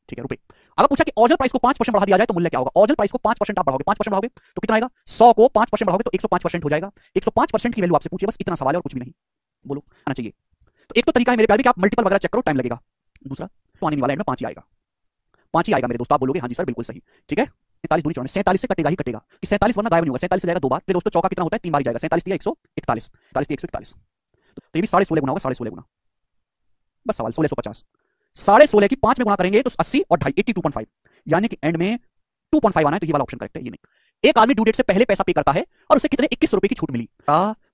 ठीक है, रुपए। अगर पूछा कि ओरिजिनल प्राइस को 5% बढ़ा दिया जाए तो मूल्य क्या होगा? ओरिजिनल प्राइस को 5% आप बढ़ाओगे, 5% बढ़ाओगे तो कितना आएगा? 100 को 5% बढ़ाओगे तो 105% हो जाएगा। 105% की वैल्यू आपसे पूछिए, बस इतना सवाल है और कुछ भी नहीं। बोलो आना चाहिए। तो एक तो तरीका है मेरे प्यार भी कि आप मल्टीपल वगैरह चेक करो, टाइम लगेगा। दूसरा तो आने वाला एंड में 5 ही आएगा, 5 ही आएगा मेरे दोस्त। आप बोलोगे हाँ जी सर बिल्कुल सही, ठीक है। 43 दूनी 47 से कटेगा ही कटेगा कि 47 वरना गायब नहीं होगा। 47 से जाएगा 2 बार। मेरे दोस्तों चौका कितना होता है? 3 बार ही जाएगा। 47 दिया 141, 47 दिया 141, तो ये भी 16.5 गुना होगा, 16.5 गुना। बस सवाल 1650, 16.5 की 5 में गुणा करेंगे तो 80 और 2.5 82.5, यानी कि एंड में 2.5 आना है, तो ये वाला ऑप्शन करेक्ट है, ये नहीं। एक आदमी ड्यू डेट से पहले पैसा पे करता है और उसे कितने 21 रुपए की छूट मिली।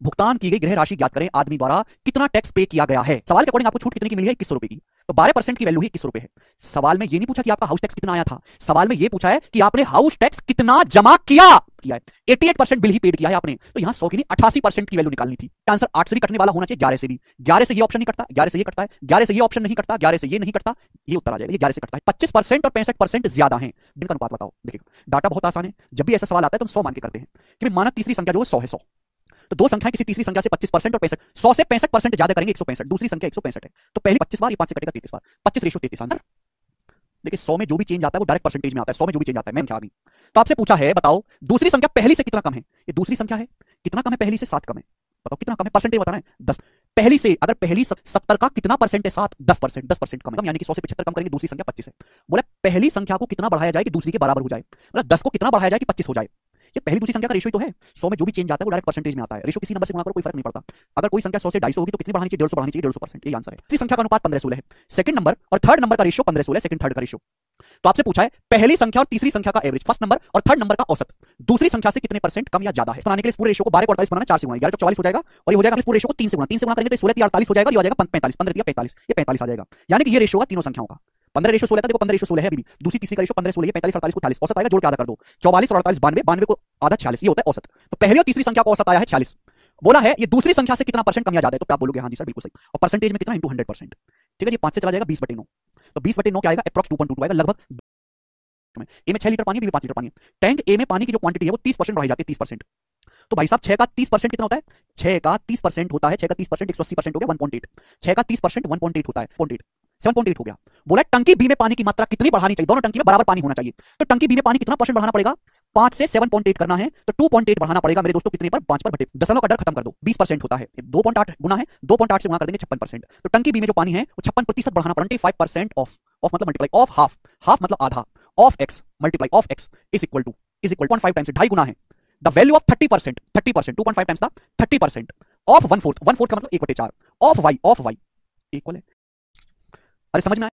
भुगतान की गई गृह राशि ज्ञात करें, आदमी द्वारा कितना टैक्स पे किया गया है। सवाल के अकॉर्डिंग आपको छूट कितने की मिली है? 21 रुपए की, तो 12% की वैल्यू ही 21 रुपए है। सवाल में ये नहीं पूछा कि आपका हाउस टैक्स कितना आया था, सवाल में ये पूछा है कि आपने हाउस टैक्स कितना जमा किया है। 88% बिल ही पेड किया है आपने, तो यहां 100 की नहीं 88% की वैल्यू निकालनी थी। आंसर 8 से भी कटने वाला होना चाहिए, 11 से भी। 11 से ये ऑप्शन नहीं कटता, 11 से ये कटता है, 11 से ये ऑप्शन नहीं कटता, 11 से ये नहीं कटता, ये उत्तर आ जाएगा। ये 11 से कटता है। 25% और 65% ज्यादा है, इनका अनुपात बताओ। देखिए डाटा बहुत आसान है, जब भी ऐसा सवाल आता है तो हम 100 मान के करते हैं कि माना तीसरी संख्या जो है 100 है, 100 तो दो संख्याएं किसी तीसरी संख्या से 25% और 65, 100 से 65% ज्यादा करेंगे 165, दूसरी संख्या 165 है, तो पहली 25 बार, ये 5 से कटेगा 33 बार, 25:33 आंसर। देखिए 100 में जो भी चेंज आता है वो डायरेक्ट परसेंटेज में आता है, 100 में जो भी चेंज आता है। मैं क्या आ गई, तो आपसे पूछा है बताओ दूसरी संख्या पहली से कितना कम है। ये दूसरी संख्या है, कितना कम है? पहली से 7 कम है। बताओ कितना कम है, परसेंटेज बताना है। 10 पहली से, अगर पहली 70 का कितना परसेंट है? 7, 10%, 10% कम है, यानी कि 100 से 75 कम करेंगे, दूसरी संख्या 25 है। बोला पहली संख्या को कितना बढ़ाया जाए कि दूसरी के बराबर हो जाए, मतलब 10 को कितना बढ़ाया जाए कि 25 हो जाए। ये पहली दूसरी संख्या का रेशियो तो है, 100 में जो भी चेंज आता है वो डायरेक्ट परसेंटेज में आता है। रेशियो किसी नंबर से गुणा करो, कोई फर्क नहीं पड़ता। अगर कोई संख्या 100 से 250 होगी तो कितनी बढ़ानी चाहिए? 150 बढ़ानी चाहिए, 150%, ये आंसर है। तीसरी संख्या का अनुपात 15:16 है। सेकंड नंबर और थर्ड नंबर का रेशियो 15:16 है, सेकंड थर्ड का रेशियो। तो आपसे पूछा है पहली संख्या और तीसरी संख्या का एवरेज, फर्स्ट नंबर और थर्ड नंबर का औसत दूसरी संख्या से कितने परसेंट कम या ज्यादा है। बनाने के लिए इस पूरे रेशियो को 12 को 48 बनाना, 4 से गुणा 11 तो 44 हो जाएगा, और ये हो जाएगा इस पूरे रेशियो को 3 से गुणा, 3 से गुणा करेंगे तो 16 3 48 हो जाएगा, ये हो जाएगा 45, 15 45, ये 45 आ जाएगा। यानी कि ये रेशियो होगा तीनों संख्याओं का। 15:16 था, देखो 15:16 है अभी भी, दूसरी तीसरी का रेशियो 15:16, 45 48 को 40, औसत आएगा, जोड़ के आधा कर दो, 44 और 48 92, 92 को आधा 46, ये होता है औसत। तो पहली और तीसरी संख्या का औसत आया है 46। बोला है ये दूसरी संख्या से कितना परसेंट कम या ज्यादा है, तो आप बोलोगे हाँ जी सर बिल्कुल सही, और परसेंटेज में कितना इंटू 100%, ठीक है जी। 5 से चला जाएगा 20/9, तो 20/9 क्या आएगा? अप्रॉक्स 2.22 आएगा लगभग। ए में 6 लीटर पानी है, बी में 5 लीटर पानी है। टैंक ए में पानी की जो क्वांटिटी है वो 30% बढ़ाई जाती है, 30%। तो भाई साहब 6 का 30% कितना होता है? 6 का 30% होता है, 6 का 30% 180% हो गया 1.8, 6 का 30% 1.8 होता है, 0.8 7.8 हो गया। बोला टंकी बी में पानी की मात्रा कितनी बढ़ानी चाहिए? दोनों टंकी में बराबर पानी होना चाहिए, तो टंकी बी में पानी कितना परसेंट बढ़ाना पड़ेगा? 5 से 7.8 करना है तो 2.8 बढ़ाना पड़ेगा मेरे दोस्तों, कितने पर? 5 पर बटे दशमलव का डर खत्म कर दो, 20% होता है, 2.8 गुना है, 2.8 से गुणा कर देंगे 56%, तो टंकी बी में जो पानी है वो 56% बढ़ाना पड़ेगा। 25% ऑफ मतलब मल्टीप्लाई ऑफ हाफ, हाफ मतलब आधा, of x multiply of x is equal to 1.5 times 2.5 गुना है द वैल्यू ऑफ 30%, 30% 2.5 टाइम्स था 30% ऑफ 1/4, 1/4 का मतलब 1/4 ऑफ y इक्वल है। अरे समझ में आया?